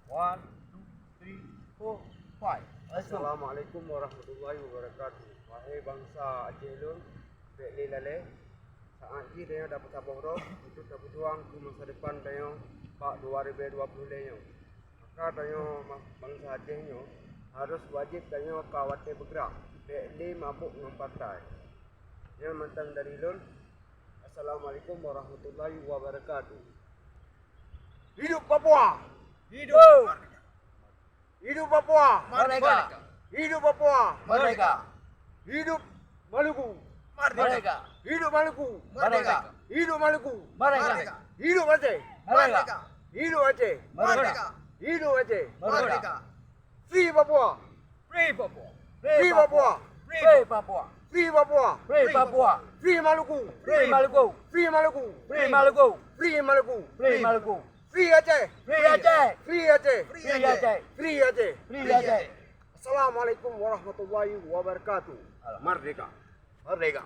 One, two, three, four, five. Let's go. Assalamualaikum warahmatullahi wabarakatuh. Wahai bangsa Aceh Lun, Bek Lale, saat ini dia dapat saboro untuk berjuang ke masa depan dia Pak 2020 dia. Maka dia bangsa Aceh nyo harus wajib dia kawatnya bergerak. Bek li mabuk dengan partai. Yang mentang dari Lun. Assalamualaikum warahmatullahi wabarakatuh. Hidup Papua! Hidup Hidup Papua! Merdeka! Hidup Papua! Merdeka! Hidup Maluku! Merdeka! Hidup Maluku! Merdeka! Hidup Maluku! Merdeka! Hidup Aceh! Merdeka! Hidup Aceh! Merdeka! Hidup Aceh! Merdeka! Free Papua! Free Papua! Free Papua! Free Papua! Free Papua! Free Papua! Free Maluku! Free Maluku! Free Maluku! Free Maluku! Free Maluku! Free Maluku! Free Aceh! Free Aceh! Free Aceh! Free Aceh! Free Aceh! Free Aceh! Assalamualaikum warahmatullahi wabarakatuh. Merdeka! Merdeka!